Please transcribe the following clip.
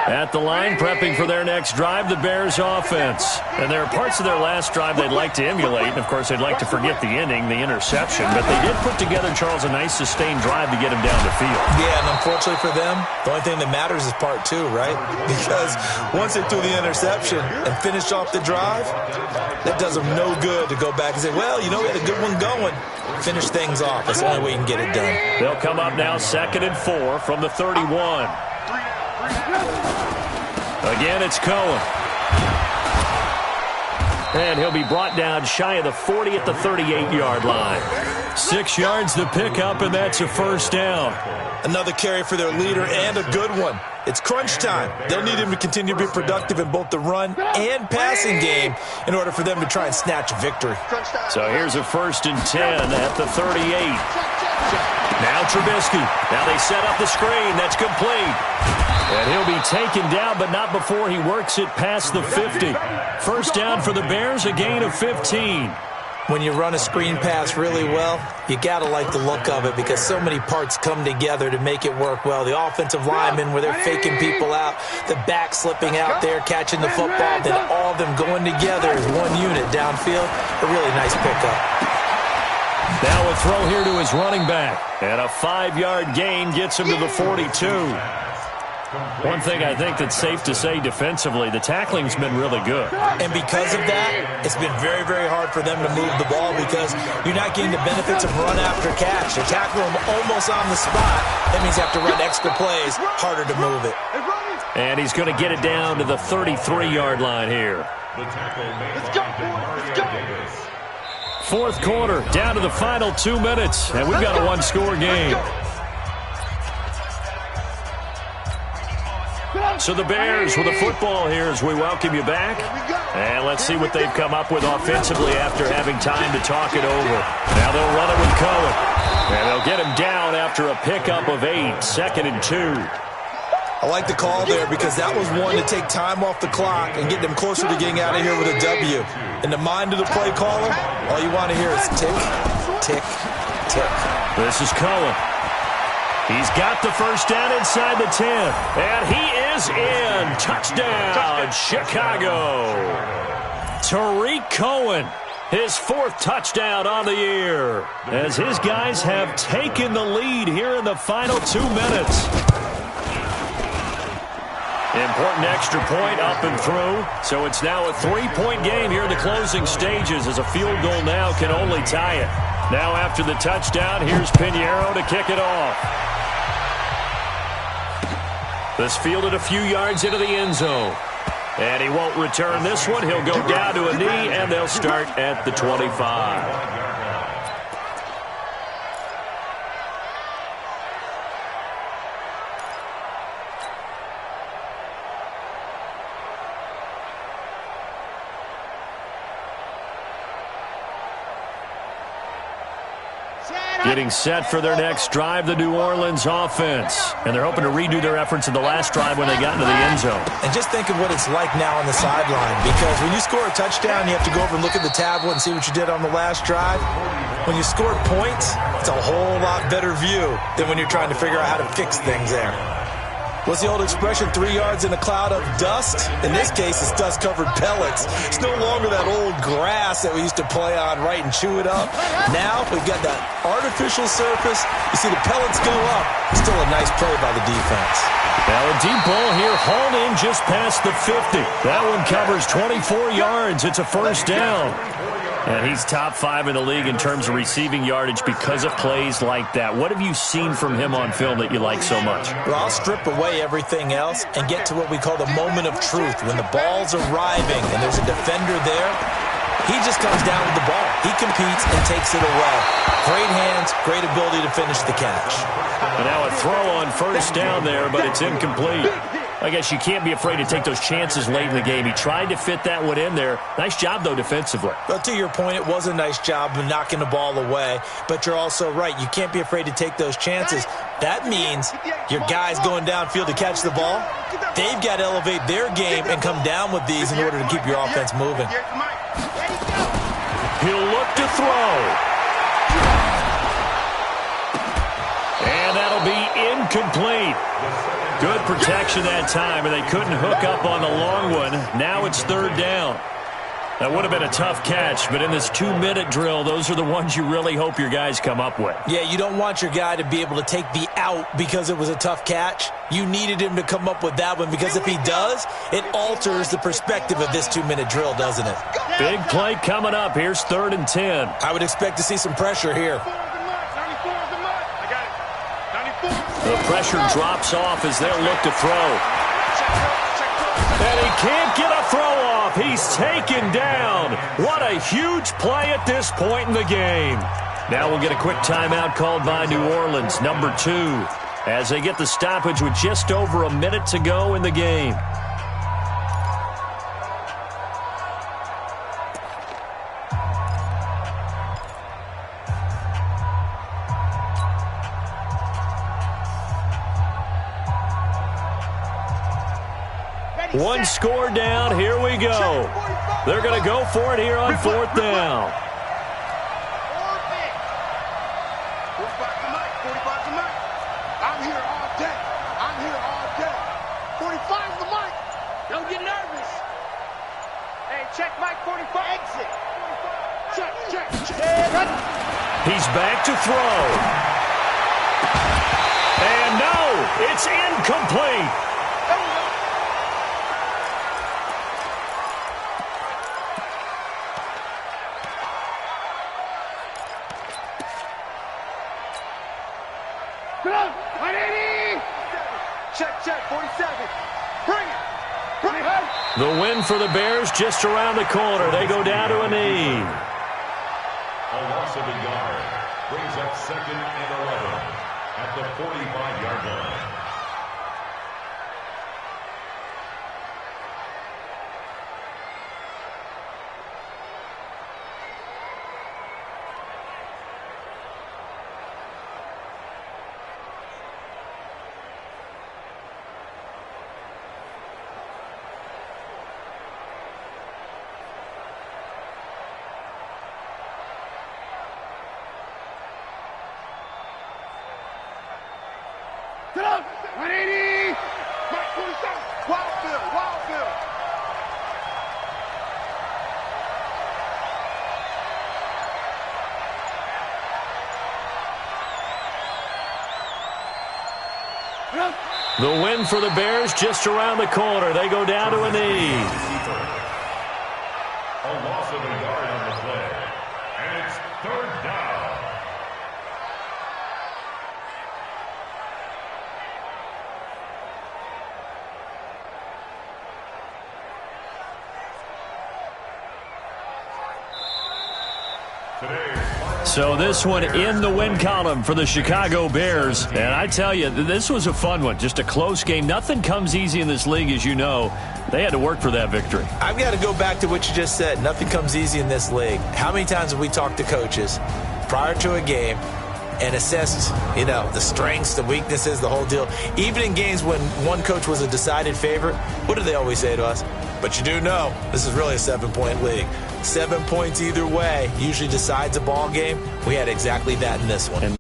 At the line, prepping for their next drive, the Bears offense. And there are parts of their last drive they'd like to emulate. And, of course, they'd like to forget the inning, the interception. But they did put together, Charles, a nice sustained drive to get him down the field. Yeah, and unfortunately for them, the only thing that matters is part two, right? Because once they threw the interception and finished off the drive, that does them no good to go back and say, well, you know, we had a good one going. Finish things off. That's the only way you can get it done. They'll come up now 2nd and 4 from the 31. Again, it's Cohen. And he'll be brought down shy of the 40 at the 38-yard line. 6 yards to pick up, and that's a first down. Another carry for their leader and a good one. It's crunch time. They'll need him to continue to be productive in both the run and passing game in order for them to try and snatch a victory. So here's a 1st and 10 at the 38. Now Trubisky. Now they set up the screen. That's complete. And he'll be taken down, but not before he works it past the 50. First down for the Bears, a gain of 15. When you run a screen pass really well, you got to like the look of it because so many parts come together to make it work well. The offensive linemen where they're faking people out, the back slipping out there, catching the football, then all of them going together as one unit downfield. A really nice pickup. Now a throw here to his running back. And a 5-yard gain gets him to the 42. One thing I think that's safe to say defensively, the tackling's been really good. And because of that, it's been very, very hard for them to move the ball because you're not getting the benefits of run after catch. They tackle them almost on the spot. That means you have to run extra plays, harder to move it. And he's going to get it down to the 33-yard line here. Let's go. Fourth quarter, down to the final 2 minutes, and we've got a one-score game. So the Bears with a football here as we welcome you back. And let's see what they've come up with offensively after having time to talk it over. Now they'll run it with Cohen. And they'll get him down after a pickup of 8, 2nd and 2. I like the call there because that was one to take time off the clock and get them closer to getting out of here with a W. In the mind of the play caller, all you want to hear is tick, tick, tick. This is Cohen. He's got the first down inside the 10. And he is in. Touchdown, Chicago. Tariq Cohen, his 4th touchdown on the year, as his guys have taken the lead here in the final 2 minutes. Important extra point up and through. So it's now a 3-point game here in the closing stages as a field goal now can only tie it. Now after the touchdown, here's Pinheiro to kick it off. This fielded a few yards into the end zone. And he won't return this one. He'll go down to a knee, and they'll start at the 25. Getting set for their next drive, the New Orleans offense. And they're hoping to redo their efforts in the last drive when they got into the end zone. And just think of what it's like now on the sideline. Because when you score a touchdown, you have to go over and look at the tablet and see what you did on the last drive. When you scored points, it's a whole lot better view than when you're trying to figure out how to fix things there. What's the old expression, 3 yards in a cloud of dust? In this case, it's dust-covered pellets. It's no longer that old grass that we used to play on, right, and chew it up. Now we've got that artificial surface. You see the pellets go up. Still a nice play by the defense. Now a deep ball here, hauled in just past the 50. That one covers 24 yards. It's a first down. And he's top 5 in the league in terms of receiving yardage because of plays like that. What have you seen from him on film that you like so much? Well, I'll strip away everything else and get to what we call the moment of truth. When the ball's arriving and there's a defender there, he just comes down with the ball. He competes and takes it away. Great hands, great ability to finish the catch. And now a throw on first down there, but it's incomplete. I guess you can't be afraid to take those chances late in the game. He tried to fit that one in there. Nice job, though, defensively. Well, to your point, it was a nice job of knocking the ball away. But you're also right. You can't be afraid to take those chances. That means your guys going downfield to catch the ball, they've got to elevate their game and come down with these in order to keep your offense moving. He'll look to throw. And that'll be incomplete. Good protection that time, and they couldn't hook up on the long one. Now it's third down. That would have been a tough catch, but in this 2-minute drill, those are the ones you really hope your guys come up with. Yeah, you don't want your guy to be able to take the out because it was a tough catch. You needed him to come up with that one because if he does, it alters the perspective of this 2-minute drill, doesn't it? Big play coming up. Here's 3rd and 10. I would expect to see some pressure here. The pressure drops off as they'll look to throw. And he can't get a throw off. He's taken down. What a huge play at this point in the game. Now we'll get a quick timeout called by New Orleans, number 2, as they get the stoppage with just over a minute to go in the game. One score down. Here we go. They're going to go for it here on 4th down. 45's the mic. 45's the mic. I'm here all day. I'm here all day. 45's the mic. Don't get nervous. Hey, check mic 45. Exit. Check. He's back to throw. And no, it's incomplete. Check, 47. Bring it. The win for the Bears just around the corner. They go down to a knee. A loss of a yard brings up 2nd and 11 at the 45-yard line. The win for the Bears just around the corner. They go down to a knee. A loss of a yard on the play. And it's 3rd down. So this one in the win column for the Chicago Bears. And I tell you, this was a fun one. Just a close game. Nothing comes easy in this league, as you know. They had to work for that victory. I've got to go back to what you just said. Nothing comes easy in this league. How many times have we talked to coaches prior to a game and assessed, the strengths, the weaknesses, the whole deal? Even in games when one coach was a decided favorite, what do they always say to us? But you do know this is really a 7-point league. 7 points either way usually decides a ball game. We had exactly that in this one. And